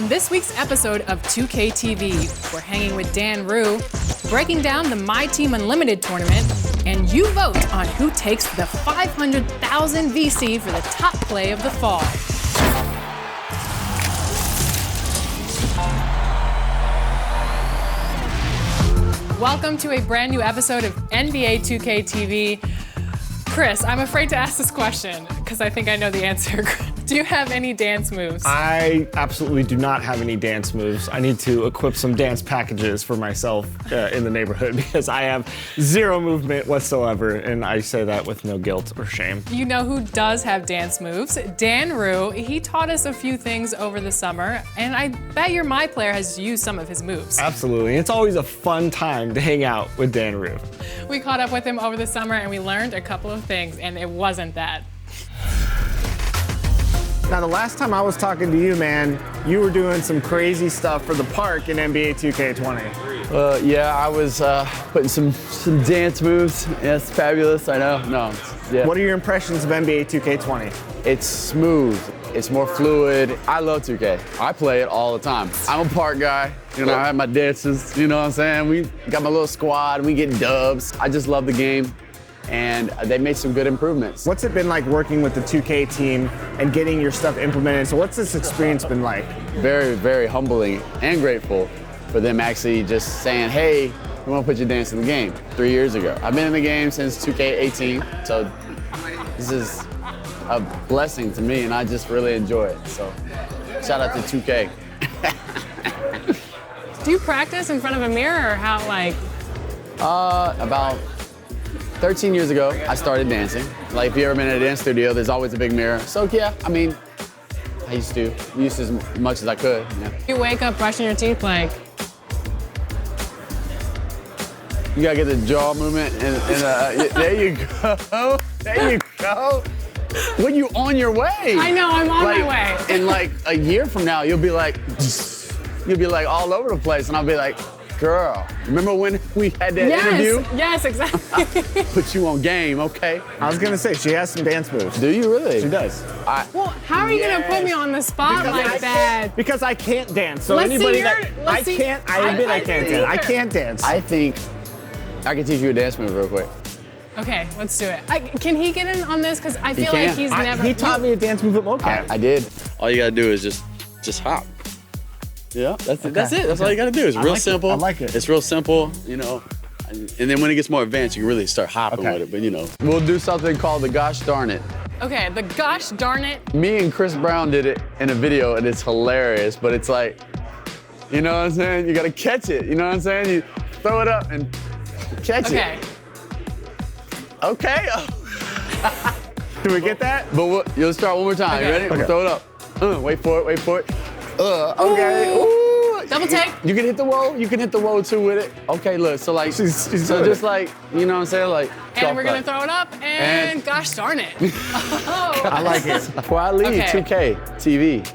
On this week's episode of 2K TV, we're hanging with Dan Rue, breaking down the MyTEAM Unlimited Tournament, and you vote on who takes the 500,000 VC for the top play of the fall. Welcome to a brand new episode of NBA 2K TV. Chris, I'm afraid to ask this question because I think I know the answer. Do you have any dance moves? I absolutely do not have any dance moves. I need to equip some dance packages for myself in the neighborhood because I have zero movement whatsoever, and I say that with no guilt or shame. You know who does have dance moves? Dan Rue. He taught us a few things over the summer, and I bet your My Player has used some of his moves. Absolutely. It's always a fun time to hang out with Dan Rue. We caught up with him over the summer, and we learned a couple of things, and it wasn't that. Now, the last time I was talking to you, man, you were doing some crazy stuff for the park in NBA 2K20. Yeah, I was putting some dance moves. Yeah, it's fabulous, I know. No, yeah. What are your impressions of NBA 2K20? It's smooth. It's more fluid. I love 2K. I play it all the time. I'm a park guy. You know, I have my dances, you know what I'm saying? We got my little squad, we get dubs. I just love the game. And they made some good improvements. What's it been like working with the 2K team and getting your stuff implemented? So what's this experience been like? Very, very humbling and grateful for them actually just saying, hey, we want to put your dance in the game 3 years ago. I've been in the game since 2K18, so this is a blessing to me, and I just really enjoy it. So shout out to 2K. Do you practice in front of a mirror, or how, like? About 13 years ago, I started dancing. Like, if you've ever been in a dance studio, there's always a big mirror. So yeah, I mean, I used to as much as I could. Yeah. You wake up brushing your teeth like? You gotta get the jaw movement, and there you go. There you go. When you on your way. I know, I'm on my way. And like a year from now, you'll be like all over the place, and I'll be like, girl, remember when we had that interview? Yes, exactly. Put you on game, okay? I was gonna say, she has some dance moves. Do you really? She does. Well, how are you gonna put me on the spot like that? Because I can't dance. So Let's anybody see that I admit I can't dance. I can't dance. I think I can teach you a dance move real quick. Okay, let's do it. Can he get in on this? Because I feel like he's never. He taught me a dance move at mocap. I did. All you gotta do is just hop. Yeah, that's it. That's it. That's all you gotta do. It's real simple. I like it. It's real simple, you know. And then when it gets more advanced, you can really start hopping with it. But you know, we'll do something called the gosh darn it. Okay, the gosh darn it. Me and Chris Brown did it in a video, and it's hilarious. But it's like, you know what I'm saying? You gotta catch it. You know what I'm saying? You throw it up and catch it. Okay. Do we get that? But you'll start one more time. Okay. You ready? Okay. We'll throw it up. Wait for it. Wait for it. Okay. Ooh. Double take. You can hit the roll. You can hit the roll too with it. Okay, look. So like, She's so just like, you know what I'm saying? Like, And we're gonna throw it up, and gosh darn it. I like it. Before I leave, Okay. 2K TV,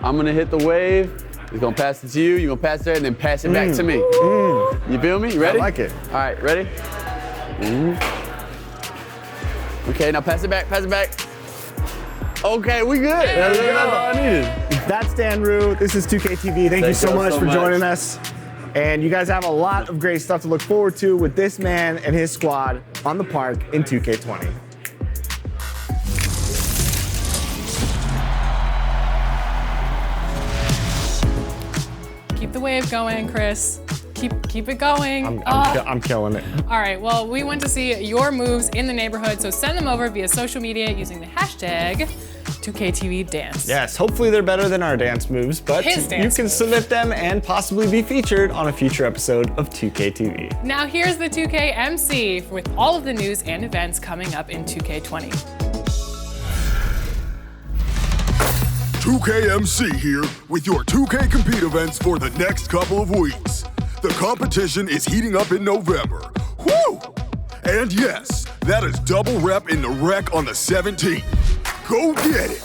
I'm gonna hit the wave. He's gonna pass it to you. You're gonna pass it there, and then pass it back to me. You feel me? You ready? I like it. All right, ready? Okay, now pass it back. Pass it back. Okay, we good. That's all I needed. That's Dan Rue. This is 2K TV. Thank you so much for joining us. And you guys have a lot of great stuff to look forward to with this man and his squad on the park in 2K20. Keep the wave going, Chris. Keep it going. I'm killing it. All right, well, we want to see your moves in the neighborhood, so send them over via social media using the hashtag 2KTVDance. Yes, hopefully they're better than our dance moves, but His you dance can moves. submit them and possibly be featured on a future episode of 2K TV. Now here's the 2K MC with all of the news and events coming up in 2K20. 2KMC here with your 2K Compete events for the next couple of weeks. The competition is heating up in November. Woo! And yes, that is double rep in the rec on the 17th. Go get it!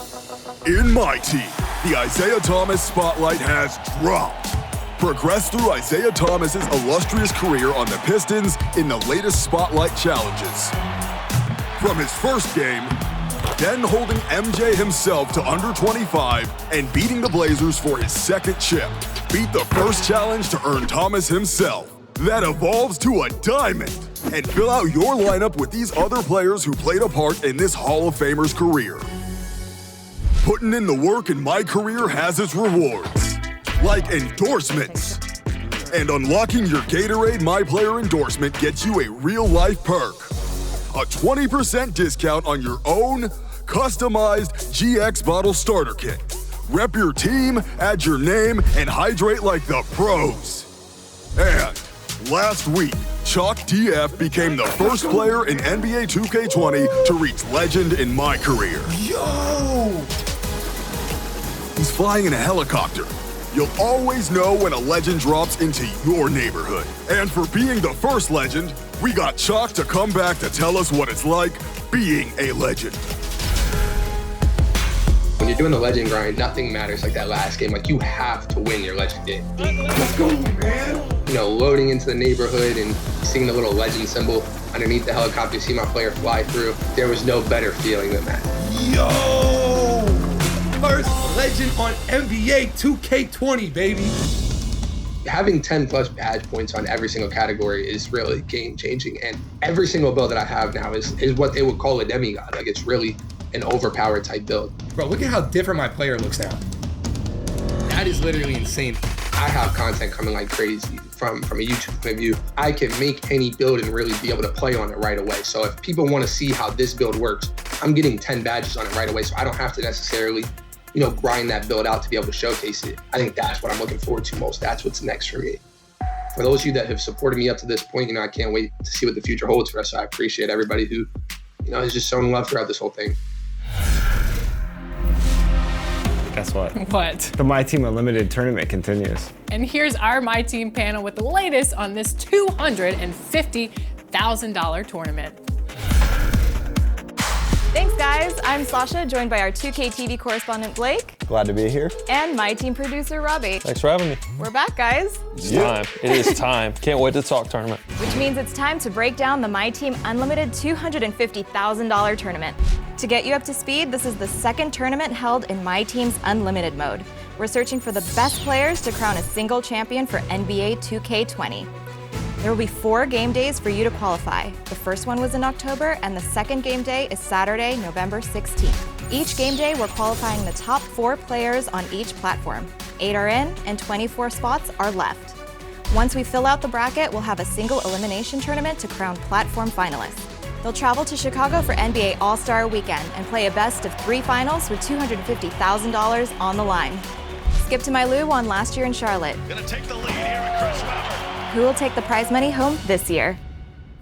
In my team, the Isaiah Thomas spotlight has dropped. Progress through Isaiah Thomas's illustrious career on the Pistons in the latest spotlight challenges. From his first game then holding MJ himself to under 25 and beating the Blazers for his second chip. Beat the first challenge to earn Thomas himself. That evolves to a diamond. And fill out your lineup with these other players who played a part in this Hall of Famer's career. Putting in the work in my career has its rewards, like endorsements. And unlocking your Gatorade My Player endorsement gets you a real-life perk. A 20% discount on your own customized GX bottle starter kit. Rep your team, add your name, and hydrate like the pros. And last week, Choc DF became the first player in NBA 2K20 to reach Legend in my career. Yo! He's flying in a helicopter. You'll always know when a Legend drops into your neighborhood. And for being the first Legend, we got Choc to come back to tell us what it's like being a Legend. When you're doing the Legend grind, nothing matters like that last game. Like, you have to win your Legend game. Let's go, man! You know, loading into the neighborhood and seeing the little Legend symbol underneath the helicopter, see my player fly through. There was no better feeling than that. Yo! First Legend on NBA 2K20, baby. Having 10 plus badge points on every single category is really game changing. And every single build that I have now is what they would call a demigod. Like, it's really an overpowered type build. Bro, look at how different my player looks now. That is literally insane. I have content coming like crazy from a YouTube point of view. I can make any build and really be able to play on it right away. So if people want to see how this build works, I'm getting 10 badges on it right away. So I don't have to necessarily, you know, grind that build out to be able to showcase it. I think that's what I'm looking forward to most. That's what's next for me. For those of you that have supported me up to this point, you know, I can't wait to see what the future holds for us. So I appreciate everybody who, you know, has just shown love throughout this whole thing. Guess what? What? The MyTEAM Unlimited Tournament continues. And here's our MyTeam panel with the latest on this $250,000 tournament. Thanks, guys. I'm Sasha, joined by our 2K TV correspondent, Blake, Glad to be here. and my team producer, Robbie. Thanks for having me. We're back, guys, It's time. It is time. Can't wait to talk tournament. which means it's time to break down the MyTeam Unlimited $250,000 tournament. To get you up to speed, this is the second tournament held in MyTeam's Unlimited mode. We're searching for the best players to crown a single champion for NBA 2K20. There will be 4 game days for you to qualify. The first one was in October, and the second game day is Saturday, November 16th. Each game day, we're qualifying the top 4 players on each platform. 8 are in, and 24 spots are left. Once we fill out the bracket, we'll have a single elimination tournament to crown platform finalists. They'll travel to Chicago for NBA All-Star Weekend and play a best of 3 finals with $250,000 on the line. Skip to my Lou won last year in Charlotte. Gonna take the lead here at Chris Webber. Who will take the prize money home this year?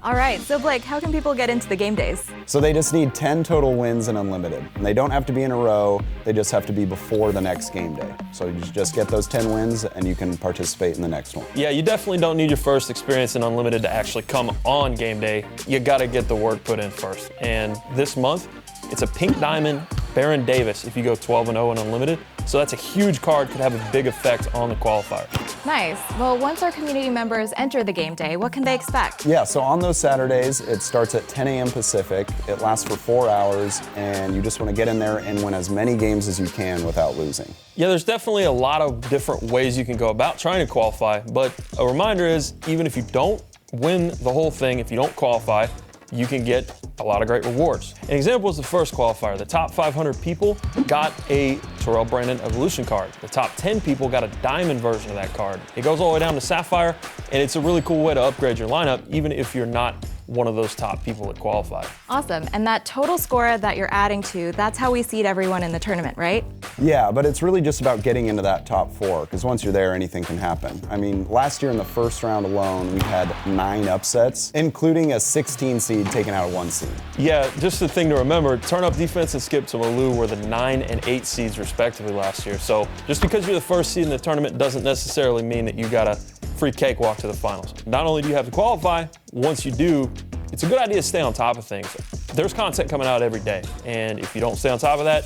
All right, so Blake, how can people get into the game days? So they just need 10 total wins in Unlimited. And they don't have to be in a row, they just have to be before the next game day. So you just get those 10 wins and you can participate in the next one. Yeah, you definitely don't need your first experience in Unlimited to actually come on game day. You gotta get the work put in first. And this month, it's a pink diamond Baron Davis if you go 12-0 in Unlimited. So that's a huge card, could have a big effect on the qualifier. Nice. Well, once our community members enter the game day, what can they expect? Yeah, so on those Saturdays, it starts at 10 a.m. Pacific. It lasts for 4 hours, and you just want to get in there and win as many games as you can without losing. Yeah, there's definitely a lot of different ways you can go about trying to qualify, but a reminder is, even if you don't win the whole thing, if you don't qualify, you can get a lot of great rewards. An example is the first qualifier. The top 500 people got a Terrell Brandon Evolution card. The top 10 people got a diamond version of that card. It goes all the way down to Sapphire, and it's a really cool way to upgrade your lineup, even if you're not one of those top people that qualify. Awesome. And that total score that you're adding to, that's how we seed everyone in the tournament, right? Yeah, but it's really just about getting into that top 4, because once you're there, anything can happen. I mean, last year in the first round alone, we had 9 upsets, including a 16 seed taken out of 1 seed. Yeah, just the thing to remember, Turn Up Defense and Skip to Malou were the 9 and 8 seeds respectively last year. So just because you're the first seed in the tournament doesn't necessarily mean that you got a free cakewalk to the finals. Not only do you have to qualify, once you do, it's a good idea to stay on top of things. There's content coming out every day, and if you don't stay on top of that,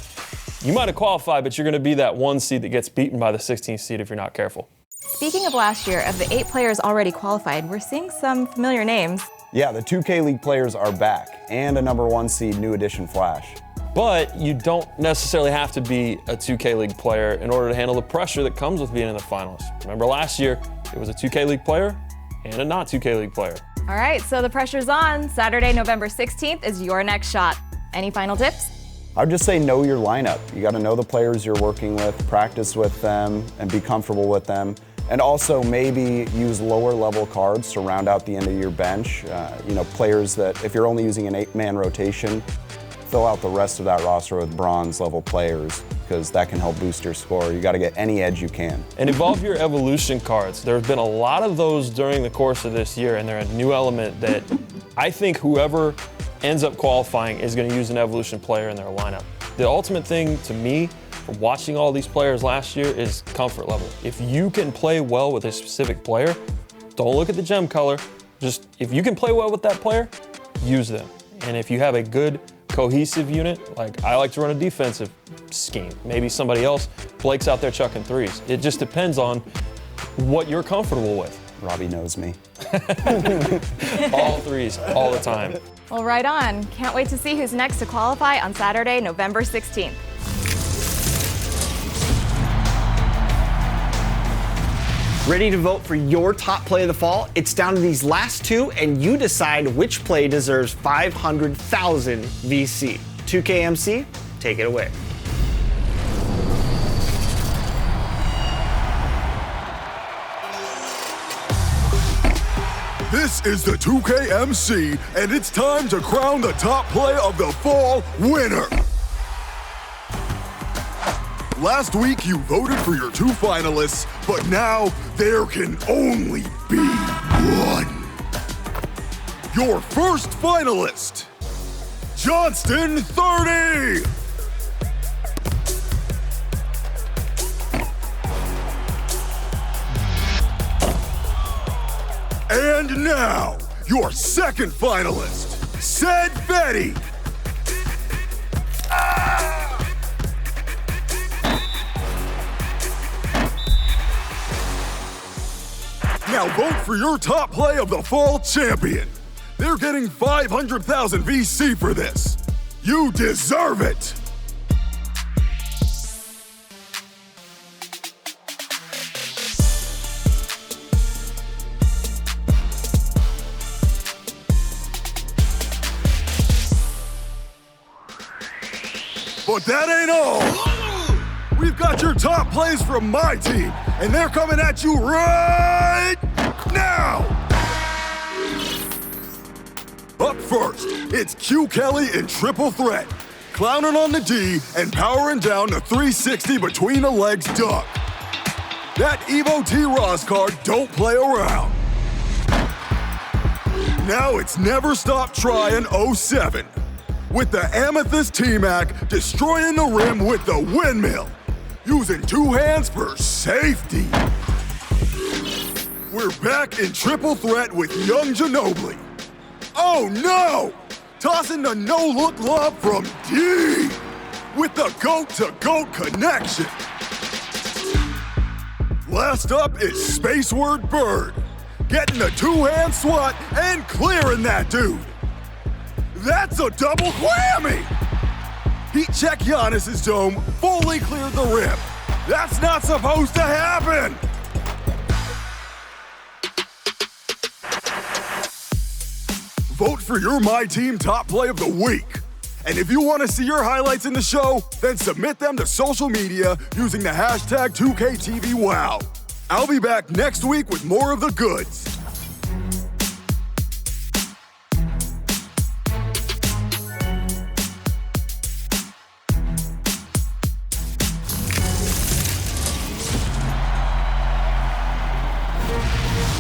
you might have qualified, but you're gonna be that 1 seed that gets beaten by the 16th seed if you're not careful. Speaking of last year, of the 8 players already qualified, we're seeing some familiar names. Yeah, the 2K League players are back, and a number 1 seed New Edition Flash. But you don't necessarily have to be a 2K League player in order to handle the pressure that comes with being in the finals. Remember last year, it was a 2K League player and a not 2K League player. All right, so the pressure's on. Saturday, November 16th is your next shot. Any final tips? I would just say know your lineup. You got to know the players you're working with, practice with them, and be comfortable with them. And also maybe use lower level cards to round out the end of your bench. Players that, if you're only using an 8-man rotation, fill out the rest of that roster with bronze level players, because that can help boost your score. You got to get any edge you can. And evolve your evolution cards. There's been a lot of those during the course of this year, and they're a new element that I think whoever ends up qualifying is going to use an evolution player in their lineup. The ultimate thing to me, from watching all these players last year, is comfort level. If you can play well with a specific player, don't look at the gem color. Just, if you can play well with that player, use them. And if you have a good cohesive unit, like I like to run a defensive scheme. Maybe somebody else, Blake's out there chucking threes. It just depends on what you're comfortable with. Robbie knows me. All threes, all the time. Well, right on. Can't wait to see who's next to qualify on Saturday, November 16th. Ready to vote for your top play of the fall? It's down to these last two, and you decide which play deserves 500,000 VC. 2KMC, take it away. This is the 2KMC, and it's time to crown the top play of the fall winner. Last week, you voted for your 2 finalists, but now there can only be one. Your first finalist, Johnston 30. And now, your second finalist, Said Betty. Now vote for your top play of the fall champion. They're getting 500,000 VC for this. You deserve it. But that ain't all. We've got your top plays from my team, and they're coming at you right now. Up first, it's Q Kelly in triple threat, clowning on the D and powering down the 360 between the legs dunk. That Evo T. Ross card don't play around. Now it's Never Stop Trying 07. With the Amethyst T-Mac destroying the rim with the windmill, using 2 hands for safety. We're back in triple threat with Young Ginobili. Oh no! Tossing the no-look lob from D with the GOAT-to-GOAT connection. Last up is Spaceward Bird, getting the 2-hand swat and clearing that dude. That's a double whammy! Heat check Giannis's dome fully cleared the rim. That's not supposed to happen! Vote for your MyTeam top play of the week. And if you want to see your highlights in the show, then submit them to social media using the hashtag 2KTVWow. I'll be back next week with more of the goods.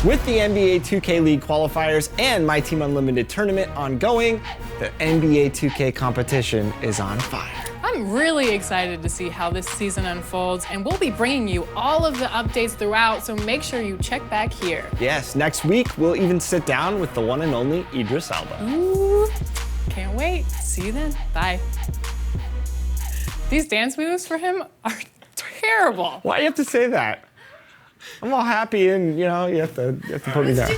With the NBA 2K League qualifiers and MyTEAM Unlimited Tournament ongoing, the NBA 2K competition is on fire. I'm really excited to see how this season unfolds, and we'll be bringing you all of the updates throughout, so make sure you check back here. Yes, next week we'll even sit down with the one and only Idris Elba. Ooh, can't wait. See you then. Bye. These dance moves for him are terrible. Why do you have to say that? I'm all happy and, you have to put me down.